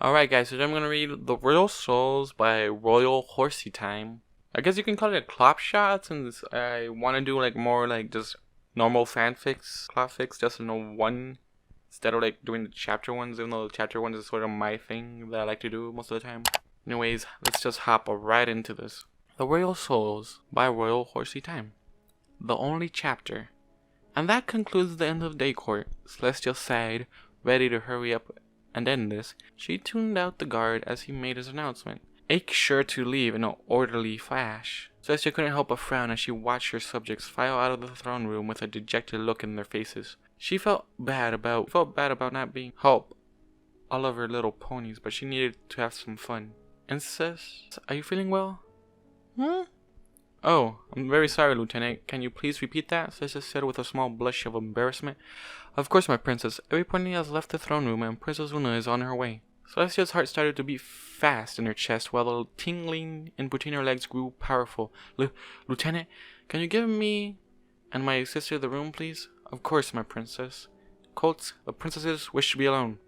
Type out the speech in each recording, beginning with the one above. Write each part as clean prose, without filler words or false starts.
Alright guys, so today I'm going to read The Royal Souls by Royal Horsey Time. I guess you can call it a clop shot since I want to do like more like just normal fanfics, ClopFics, just in a one instead of like doing the chapter ones, even though the chapter ones is sort of my thing that I like to do most of the time. Anyways, let's just hop right into this. The Royal Souls by Royal Horsey Time. The only chapter. And that concludes the end of Day Court. Celestial sighed, ready to hurry up and end this. She tuned out the guard as he made his announcement. Make sure to leave in an orderly flash. Celestia couldn't help but frown as she watched her subjects file out of the throne room with a dejected look in their faces. She felt bad about not being help all of her little ponies, but she needed to have some fun. Incest, are you feeling well? Oh, I'm very sorry, Lieutenant. Can you please repeat that? Celestia said with a small blush of embarrassment. Of course, my princess. Every pony has left the throne room and Princess Luna is on her way. Celestia's heart started to beat fast in her chest while the tingling in between her legs grew powerful. Lieutenant, can you give me and my sister the room, please? Of course, my princess. Colts, the princesses wish to be alone.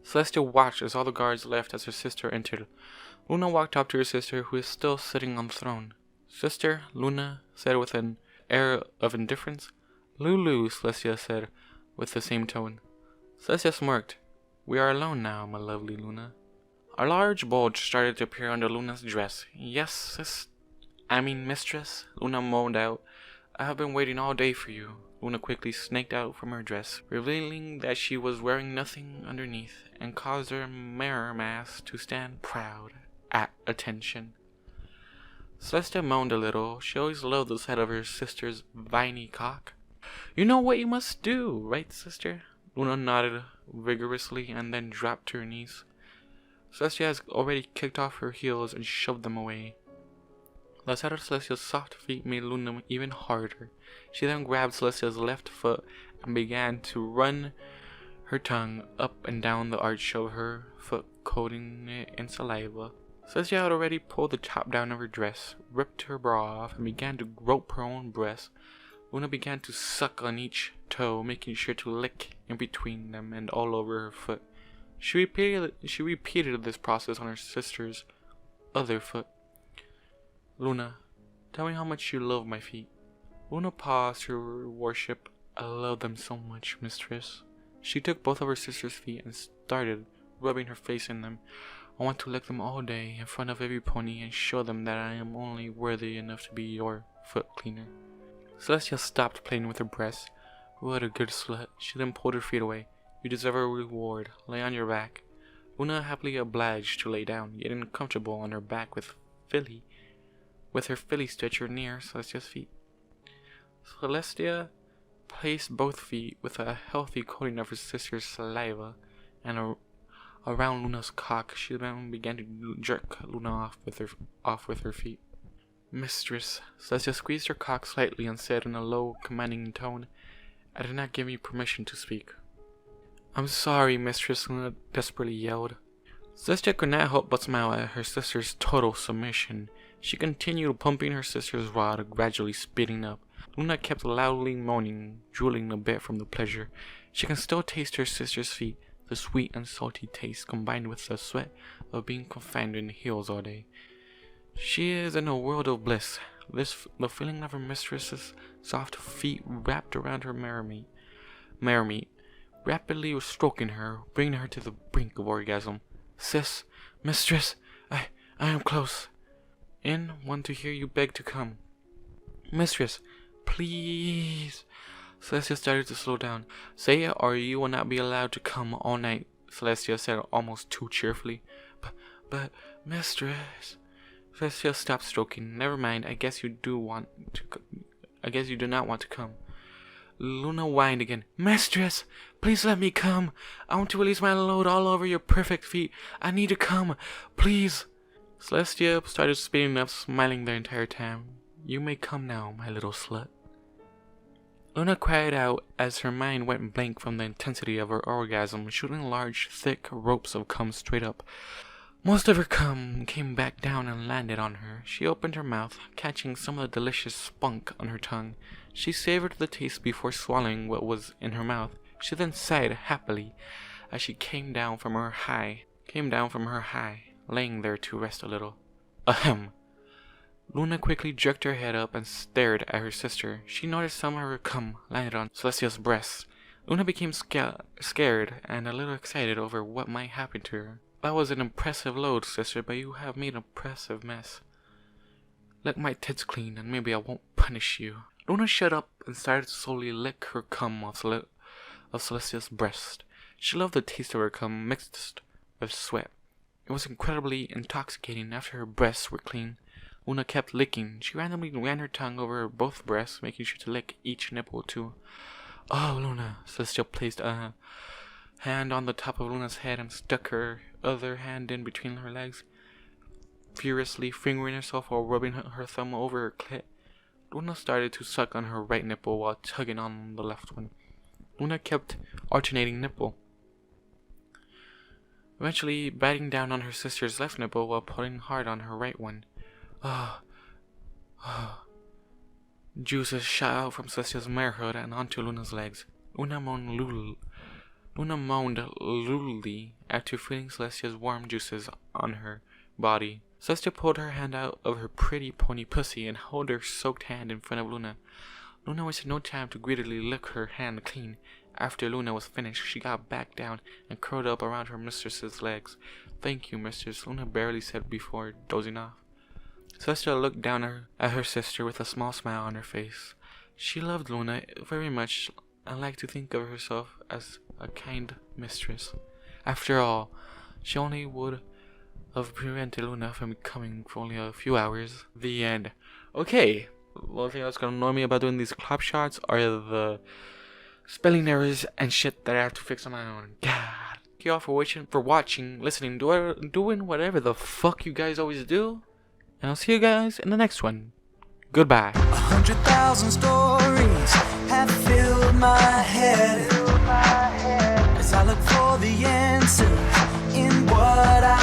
Celestia watched as all the guards left as her sister entered. Luna walked up to her sister, who is still sitting on the throne. Sister, Luna said with an air of indifference. Lulu, Celestia said with the same tone. Celestia smirked. We are alone now, my lovely Luna. A large bulge started to appear under Luna's dress. Yes, mistress, Luna moaned out. I have been waiting all day for you. Luna quickly snaked out from her dress, revealing that she was wearing nothing underneath, and caused her mirror mask to stand proud at attention. Celestia moaned a little. She always loved the sight of her sister's viney cock. You know what you must do, right, sister? Luna nodded vigorously and then dropped to her knees. Celestia has already kicked off her heels and shoved them away. The sight of Celestia's soft feet made Luna even harder. She then grabbed Celestia's left foot and began to run her tongue up and down the arch of her foot, coating it in saliva. Celestia had already pulled the top down of her dress, ripped her bra off, and began to grope her own breasts. Luna began to suck on each toe, making sure to lick in between them and all over her foot. She repeated this process on her sister's other foot. Luna, tell me how much you love my feet. Luna paused her worship. I love them so much, mistress. She took both of her sister's feet and started rubbing her face in them. I want to lick them all day in front of every pony and show them that I am only worthy enough to be your foot cleaner. Celestia stopped playing with her breasts. What a good slut. She then pulled her feet away. You deserve a reward. Lay on your back. Luna happily obliged to lay down, getting comfortable on her back with her filly stitcher near Celestia's feet. Celestia placed both feet with a healthy coating of her sister's saliva and around Luna's cock. She then began to jerk Luna off with her feet. Mistress, Celestia squeezed her cock slightly and said in a low, commanding tone, I did not give you permission to speak. I'm sorry, mistress, Luna desperately yelled. Celestia could not help but smile at her sister's total submission. She continued pumping her sister's rod, gradually speeding up. Luna kept loudly moaning, drooling a bit from the pleasure. She can still taste her sister's feet, the sweet and salty taste combined with the sweat of being confined in heels all day. She is in a world of bliss. The feeling of her mistress's soft feet wrapped around her mare meat, rapidly stroking her, bringing her to the brink of orgasm. Sis, mistress, I am close. Want to hear you beg to come. Mistress, please. Celestia started to slow down. Say it or you will not be allowed to come all night, Celestia said almost too cheerfully. But, mistress. Celestia stopped stroking. Never mind, I guess you do not want to come. Luna whined again. Mistress, please let me come. I want to release my load all over your perfect feet. I need to come, please. Celestia started speeding up, smiling the entire time. You may come now, my little slut. Luna cried out as her mind went blank from the intensity of her orgasm, shooting large, thick ropes of cum straight up. Most of her cum came back down and landed on her. She opened her mouth, catching some of the delicious spunk on her tongue. She savored the taste before swallowing what was in her mouth. She then sighed happily as she came down from her high, laying there to rest a little. Ahem. Luna quickly jerked her head up and stared at her sister. She noticed some of her cum landed on Celestia's breasts. Luna became scared and a little excited over what might happen to her. That was an impressive load, sister, but you have made an impressive mess. Lick my tits clean and maybe I won't punish you. Luna shut up and started to slowly lick her cum off Celestia's breast. She loved the taste of her cum mixed with sweat. It was incredibly intoxicating after her breasts were clean. Luna kept licking. She randomly ran her tongue over both breasts, making sure to lick each nipple too. Oh, Luna. Celestia placed a hand on the top of Luna's head and stuck her other hand in between her legs, furiously fingering herself while rubbing her thumb over her clit. Luna started to suck on her right nipple while tugging on the left one. Luna kept alternating nipple, eventually biting down on her sister's left nipple while pulling hard on her right one. Juices shot out from Celestia's mare hood and onto Luna's legs. Luna moaned lulily after feeling Celestia's warm juices on her body. Celestia pulled her hand out of her pretty pony pussy and held her soaked hand in front of Luna. Luna wasted no time to greedily lick her hand clean. After Luna was finished, she got back down and curled up around her mistress's legs. Thank you, mistress, Luna barely said before dozing off. Celestia looked down at her sister with a small smile on her face. She loved Luna very much and liked to think of herself as a kind mistress. After all, she only would have prevented Luna from coming for only a few hours. The end. Okay, one thing that's gonna annoy me about doing these clop shots are the spelling errors and shit that I have to fix on my own. God. Thank you all for watching, listening, doing whatever the fuck you guys always do. And I'll see you guys in the next one. Goodbye. 100,000 stories have filled my head as I look for the answers in what I